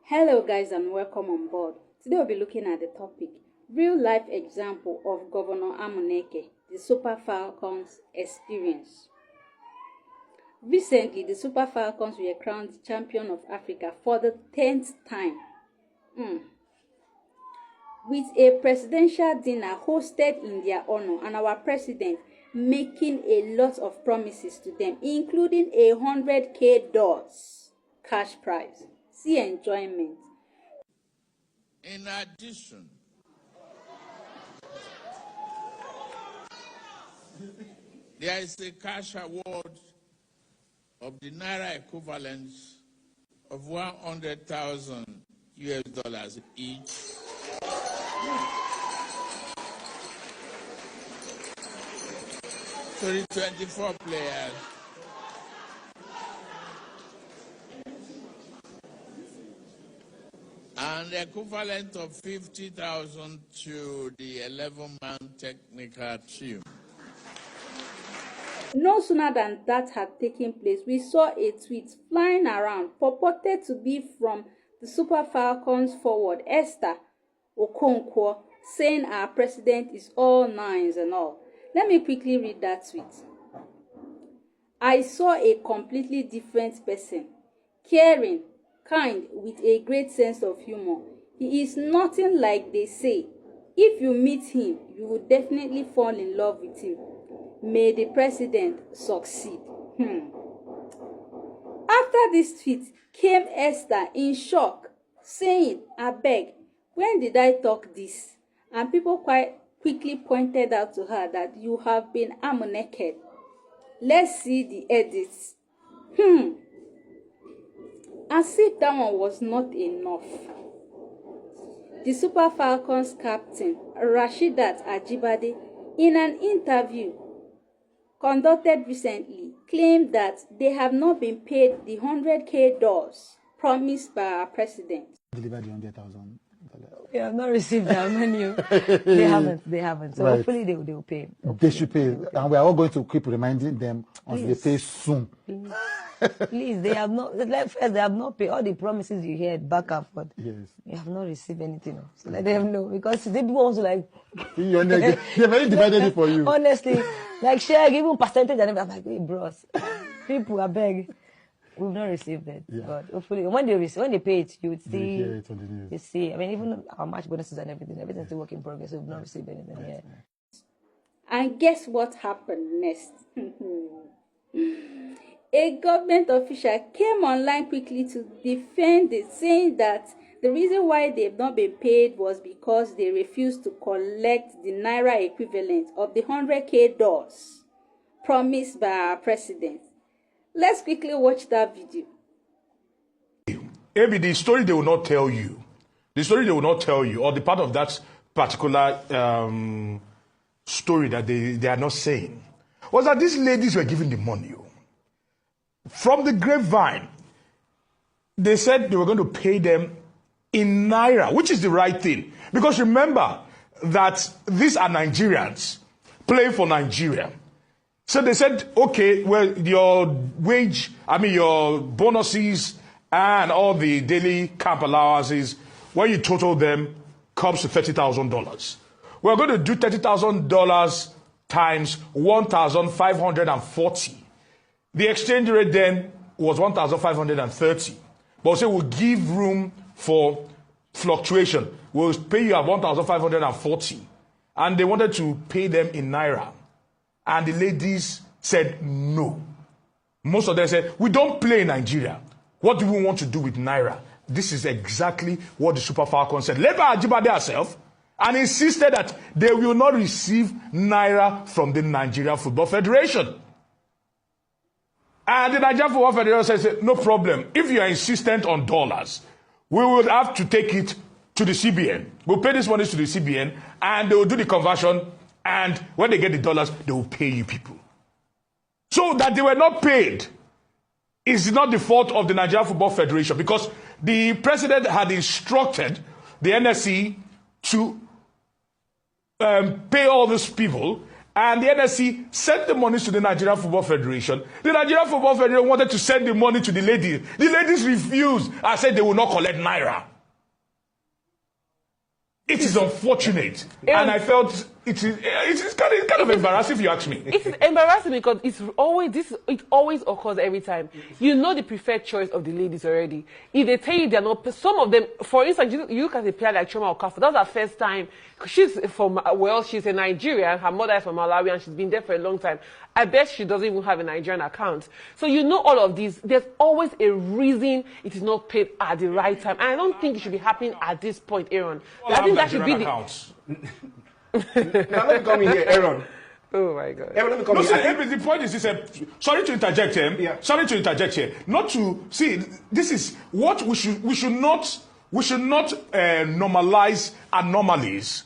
Hello guys and welcome on board. Today we'll be looking at the topic, real life example of Governor Amuneke, the Super Falcons experience. Recently, the Super Falcons were crowned champion of Africa for the 10th time. With a presidential dinner hosted in their honor and our president making a lot of promises to them, including $100,000 cash prize. See enjoyment. In addition, there is a cash award of the Naira equivalent of 100,000 US dollars each. To the 24 players. And the equivalent of 50,000 to the 11-man technical team. No sooner than that had taken place, we saw a tweet flying around purported to be from the Super Falcons forward Esther Okonkwo, saying our president is all nines and all. Let me quickly read that tweet. I saw a completely different person, caring, kind, with a great sense of humor. He is nothing like they say. If you meet him, you will definitely fall in love with him. May the president succeed. After this tweet came Esther in shock, saying, "Abeg, when did I talk this?" And people quite quickly pointed out to her that you have been Amuneke. Let's see the edits. As if that one was not enough, the Super Falcons captain, Rashidat Ajibade, in an interview conducted recently, claimed that they have not been paid the $100,000 promised by our president. Delivered the $100,000. They have not received their money. They haven't. So right. Hopefully they will pay. Hopefully. They should pay. And we are all going to keep reminding them until they pay soon. Please, they have not. First, they have not paid all the promises you heard back and forth. Yes. They have not received anything. So let them know, because they people want to like. They've already divided it for you. Honestly, like share, give them percentage, and everything. I'm like, hey, bros, people, I beg. We've not received it, yeah. But hopefully, when they pay it, you would see. You hear it on the news. You see, I mean, even our match bonuses and everything's still work in progress. So we've not received anything yet. And guess what happened next? A government official came online quickly to defend it, saying that the reason why they've not been paid was because they refused to collect the Naira equivalent of the $100,000 promised by our president. Let's quickly watch that video. Maybe the story they will not tell you, or the part of that particular story that they are not saying, was that these ladies were giving the money. From the grapevine, they said they were going to pay them in Naira, which is the right thing. Because remember that these are Nigerians playing for Nigeria. So they said, okay, well, your your bonuses and all the daily camp allowances, when you total them, comes to $30,000. We're going to do $30,000 times 1,540. The exchange rate then was 1,530. But say we'll give room for fluctuation. We'll pay you at 1,540. And they wanted to pay them in Naira. And the ladies said no. Most of them said, we don't play in Nigeria. What do we want to do with Naira? This is exactly what the Super Falcons said, led by Ajibade herself, and insisted that they will not receive Naira from the Nigerian Football Federation. And the Nigerian Football Federation said, no problem. If you are insistent on dollars, we will have to take it to the CBN. We'll pay this money to the CBN, and they will do the conversion. And when they get the dollars, they will pay you people. So that they were not paid is not the fault of the Nigerian Football Federation, because the president had instructed the NSC to pay all these people And the NSC sent the money to the Nigerian Football Federation. The Nigerian Football Federation wanted to send the money to the ladies. The ladies refused and said they will not collect naira. It is unfortunate, and I felt it's kind of embarrassing if you ask me. It's embarrassing because it always occurs every time. You know the preferred choice of the ladies already. If they tell you they're not, some of them, for instance, you look at a player like Choma Okafor. That's her first time. She's she's a Nigerian. Her mother is from Malawi, and she's been there for a long time. I bet she doesn't even have a Nigerian account. So you know all of these. There's always a reason it is not paid at the right time. And I don't think it should be happening at this point, Aaron. I think that should be the... Now let me come in here, Aaron. Oh my God. Aaron, let me come in here. The point is, sorry to interject him. Yeah. Sorry to interject here. Not to see. This is what we should not normalize anomalies.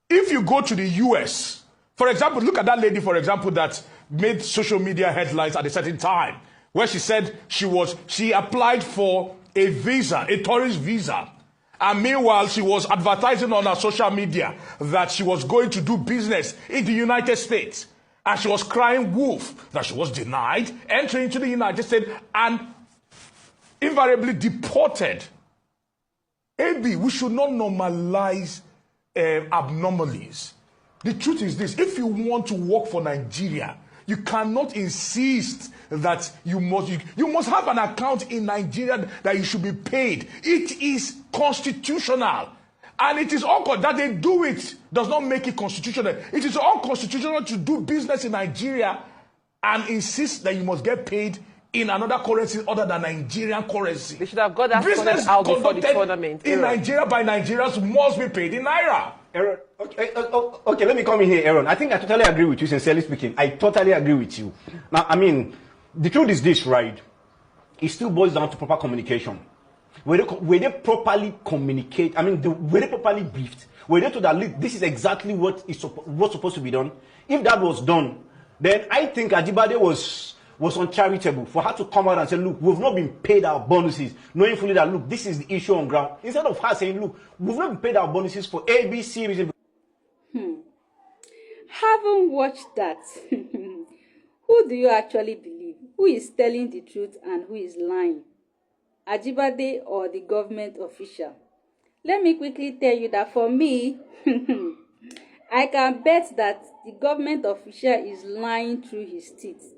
If you go to the US, for example, look at that lady, for example, that made social media headlines at a certain time, where she said she applied for a visa, a tourist visa. And meanwhile, she was advertising on her social media that she was going to do business in the United States. And she was crying wolf that she was denied entry into the United States and invariably deported. AB, we should not normalize abnormalities. The truth is this: if you want to work for Nigeria, you cannot insist that you must have an account in Nigeria that you should be paid. It is constitutional. And it is all that they do it does not make it constitutional. It is unconstitutional to do business in Nigeria and insist that you must get paid in another currency other than Nigerian currency. They should have got that business out before the tournament. In Nigeria by Nigerians must be paid in naira. Aaron, okay, let me come in here, Aaron. I think I totally agree with you, sincerely speaking. I totally agree with you. Now, I mean, the truth is this, right? It still boils down to proper communication. Were they properly communicate? I mean, were they properly briefed? Were they told that this is exactly what's supposed to be done? If that was done, then I think Ajibade was uncharitable for her to come out and say, look, we've not been paid our bonuses, knowing fully that, look, this is the issue on ground. Instead of her saying, look, we've not been paid our bonuses for ABC reason. Haven't watched that. Who do you actually believe? Who is telling the truth and who is lying? Ajibade or the government official? Let me quickly tell you that for me, I can bet that the government official is lying through his teeth.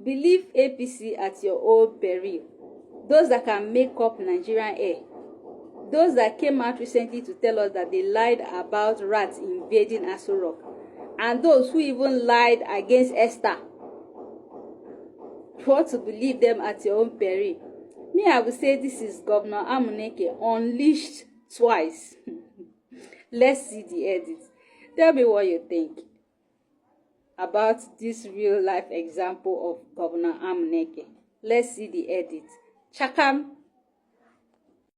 Believe APC at your own peril. Those that can make up Nigerian air. Those that came out recently to tell us that they lied about rats invading Aso Rock. And those who even lied against Esther. You ought to believe them at your own peril. Me, I would say this is Governor Amuneke unleashed twice. Let's see the edit. Tell me what you think about this real life example of Governor Amuneke. Let's see the edit. Chakam.